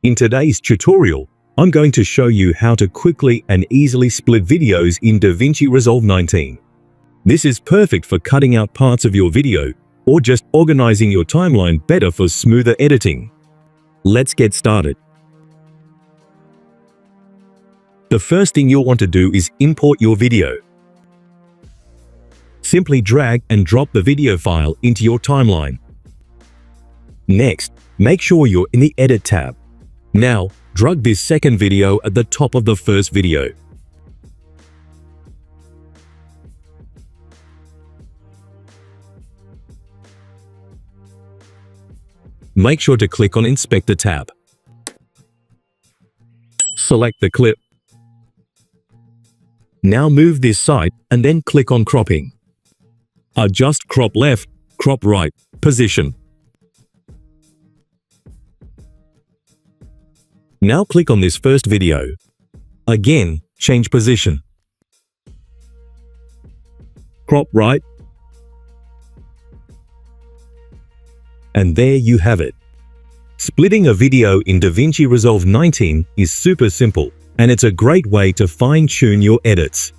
In today's tutorial, I'm going to show you how to quickly and easily split videos in DaVinci Resolve 19. This is perfect for cutting out parts of your video or just organizing your timeline better for smoother editing. Let's get started. The first thing you'll want to do is import your video. Simply drag and drop the video file into your timeline. Next, make sure you're in the Edit tab. Now, drag this second video at the top of the first video. Make sure to click on Inspector tab. Select the clip. Now move this side and then click on Cropping. Adjust crop left, crop right, position. Now click on this first video. Again, change position. Crop right. And there you have it. Splitting a video in DaVinci Resolve 19 is super simple, and it's a great way to fine-tune your edits.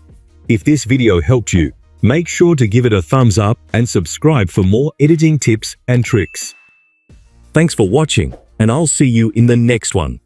If this video helped you, make sure to give it a thumbs up and subscribe for more editing tips and tricks. Thanks for watching, and I'll see you in the next one.